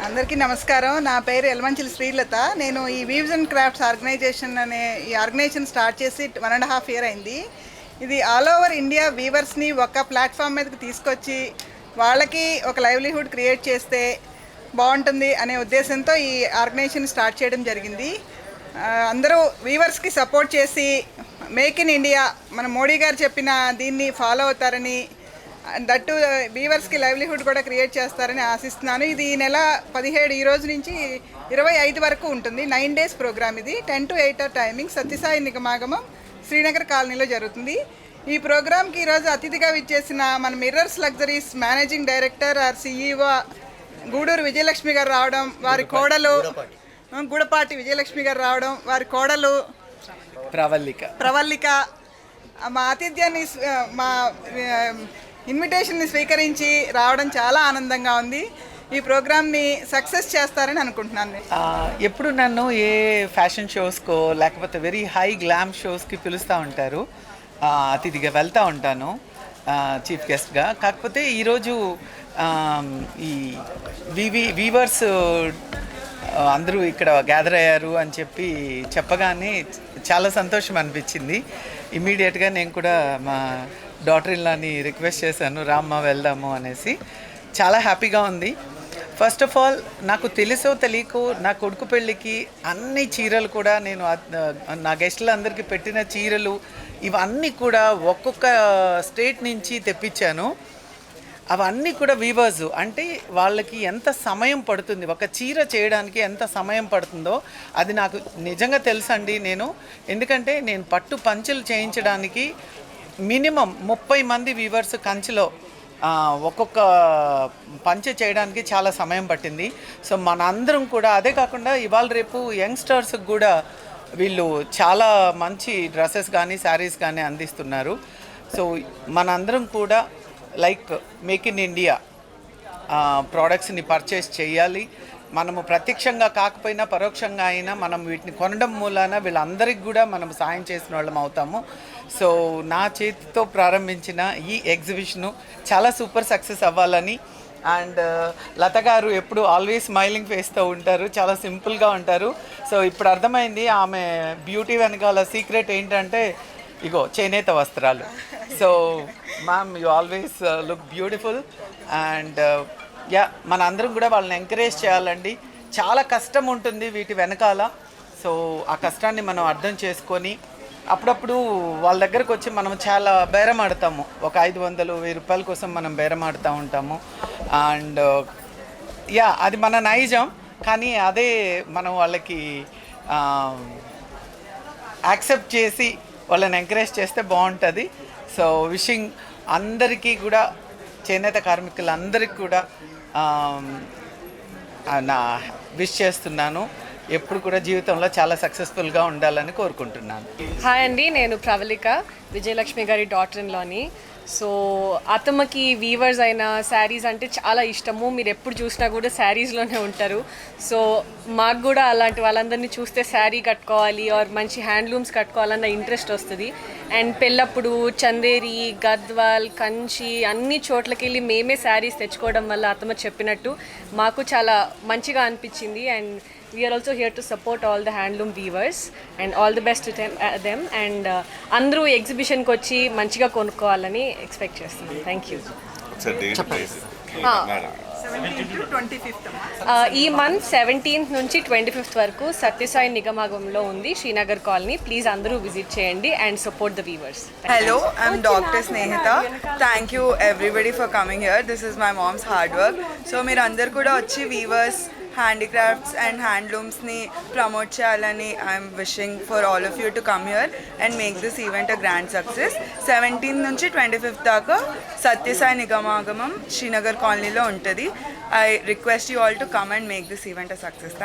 అందరికీ నమస్కారం. నా పేరు ఎల్మంచిలి శ్రీలత. నేను ఈ వీవ్స్ అండ్ క్రాఫ్ట్స్ ఆర్గనైజేషన్ అనే ఈ ఆర్గనైజేషన్ స్టార్ట్ చేసి 1.5 years అయింది. ఇది ఆల్ ఓవర్ ఇండియా వీవర్స్ని ఒక ప్లాట్ఫామ్ మీదకి తీసుకొచ్చి వాళ్ళకి ఒక లైవ్లీహుడ్ క్రియేట్ చేస్తే బాగుంటుంది అనే ఉద్దేశంతో ఈ ఆర్గనైజేషన్ స్టార్ట్ చేయడం జరిగింది. అందరూ వీవర్స్కి సపోర్ట్ చేసి మేక్ ఇన్ ఇండియా మన మోడీ గారు చెప్పిన దీన్ని ఫాలో అవుతారని, దట్టు వీవర్స్కి లైవ్లీహుడ్ కూడా క్రియేట్ చేస్తారని ఆశిస్తున్నాను. ఇది ఈ నెల 17 ఈ రోజు నుంచి 25 వరకు ఉంటుంది. 9 days ప్రోగ్రామ్. ఇది 10 to 8 టైమింగ్. సత్యసాయి నిగమాగమం శ్రీనగర్ కాలనీలో జరుగుతుంది. ఈ ప్రోగ్రామ్కి ఈరోజు అతిథిగా విచ్చేసిన మన Mirrors Luxuries managing director or CEO Guduru Vijayalakshmi garu రావడం, వారి కోడలు గూడపాటి విజయలక్ష్మి గారు రావడం, వారి కోడలు ప్రవల్లిక మా ఆతిథ్యాన్ని మా ఇన్విటేషన్ని స్వీకరించి రావడం చాలా ఆనందంగా ఉంది. ఈ ప్రోగ్రామ్ని సక్సెస్ చేస్తారని అనుకుంటున్నాను. ఎప్పుడు నన్ను ఏ ఫ్యాషన్ షోస్కో లేకపోతే వెరీ హై గ్లామ్ షోస్కి పిలుస్తూ ఉంటారు. అతిథిగా వెళ్తూ ఉంటాను చీఫ్ గెస్ట్గా. కాకపోతే ఈరోజు ఈ వీవర్స్ అందరూ ఇక్కడ గ్యాదర్ అయ్యారు అని చెప్పగానే చాలా సంతోషం అనిపించింది. ఇమ్మీడియట్గా నేను కూడా మా డాటర్ ఇన్లాని రిక్వెస్ట్ చేశాను, రామ్మ వెళ్దాము అనేసి. చాలా హ్యాపీగా ఉంది. ఫస్ట్ ఆఫ్ ఆల్ నాకు తెలుసో తెలియకో నా కొడుకు పెళ్ళికి అన్ని చీరలు కూడా నేను నా గెస్టులందరికీ పెట్టిన చీరలు ఇవన్నీ కూడా ఒక్కొక్క స్టేట్ నుంచి తెప్పించాను. అవన్నీ కూడా వీవర్స్ అంటే వాళ్ళకి ఎంత సమయం పడుతుంది, ఒక చీర చేయడానికి ఎంత సమయం పడుతుందో అది నాకు నిజంగా తెలుసండి. ఎందుకంటే నేను పట్టు పంచెలు చేయించడానికి మినిమం 30 మంది వీవర్స్ కంచిలో ఒక్కొక్క పంచె చేయడానికి చాలా సమయం పట్టింది. సో మనందరం కూడా అదే కాకుండా ఇవాళ రేపు యంగ్స్టర్స్కి కూడా వీళ్ళు చాలా మంచి డ్రెస్సెస్ కానీ శారీస్ కానీ అందిస్తున్నారు. సో మనందరం కూడా లైక్ మేక్ ఇన్ ఇండియా ప్రోడక్ట్స్ని పర్చేస్ చేయాలి. మనము ప్రత్యక్షంగా కాకపోయినా పరోక్షంగా అయినా మనం వీటిని కొనడం మూలాన వీళ్ళందరికీ కూడా మనం సాయం చేసిన వాళ్ళం అవుతాము. సో నా చేతితో ప్రారంభించిన ఈ ఎగ్జిబిషను చాలా సూపర్ సక్సెస్ అవ్వాలని, అండ్ లత గారు ఎప్పుడు ఆల్వేస్ స్మైలింగ్ ఫేస్తో ఉంటారు, చాలా సింపుల్గా ఉంటారు. సో ఇప్పుడు అర్థమైంది ఆమె బ్యూటీ వెనకాల సీక్రెట్ ఏంటంటే ఇగో చేనేత వస్త్రాలు. So ma'am you always look beautiful and మన అందరం కూడా వాళ్ళని ఎంకరేజ్ చేయాలండి. చాలా కష్టం ఉంటుంది వీటి వెనకాల. సో ఆ కష్టాన్ని మనం అర్థం చేసుకొని అప్పుడప్పుడు వాళ్ళ దగ్గరకు వచ్చి మనం చాలా బేరం ఆడతాము. ఒక 500-1000 రూపాయల కోసం మనం బేరం ఆడుతూ ఉంటాము. అండ్ అది మన నైజం. కానీ అదే మనం వాళ్ళకి యాక్సెప్ట్ చేసి వాళ్ళని ఎంకరేజ్ చేస్తే బాగుంటుంది. సో విషింగ్ అందరికీ కూడా, చేనేత కార్మికులందరికీ కూడా నా విష్ చేస్తున్నాను. ఎప్పుడు కూడా జీవితంలో చాలా సక్సెస్ఫుల్గా ఉండాలని కోరుకుంటున్నాను. హాయ్ అండి, నేను ప్రవళిక, విజయలక్ష్మి గారి డాటర్ ఇన్లాని. సో అత్తమ్మకి వీవర్స్ అయిన శారీస్ అంటే చాలా ఇష్టము. మీరు ఎప్పుడు చూసినా కూడా శారీస్లోనే ఉంటారు. సో మాకు కూడా అలాంటి వాళ్ళందరినీ చూస్తే శారీ కట్టుకోవాలి ఆర్ మంచి హ్యాండ్లూమ్స్ కట్టుకోవాలన్న ఇంట్రెస్ట్ వస్తుంది. అండ్ పెళ్ళప్పుడు చందేరి, గద్వాల్, కంచి అన్ని చోట్లకి వెళ్ళి మేమే శారీస్ తెచ్చుకోవడం వల్ల అత్తమ్మ చెప్పినట్టు మాకు చాలా మంచిగా అనిపించింది. And we are also here to support all the handloom weavers and all the best to them and అందరూ ఎగ్జిబిషన్కి వచ్చి మంచిగా కొనుక్కోవాలని ఎక్స్పెక్ట్ చేస్తున్నాను. Thank you. ఈ మంత్ 17th నుంచి 25th వరకు సత్యసాయి నిగమాగంలో ఉంది, శ్రీనగర్ కాలనీ. ప్లీజ్ అందరూ విజిట్ చేయండి and support the weavers. Hello, I'm Dr. Snehita. Thank you everybody for coming here. This is my mom's hard work. So మీరు అందరు కూడా వచ్చి వీవర్స్, హ్యాండీక్రాఫ్ట్స్ అండ్ హ్యాండ్లూమ్స్ని ప్రమోట్ చేయాలని I'm wishing for all of you to come here and make this event a grand success. 17th నుంచి 25th దాకా సత్యసాయి నిగమాగమం శ్రీనగర్ కాలనీలో ఉంటుంది. I request you all to come and make this event a success.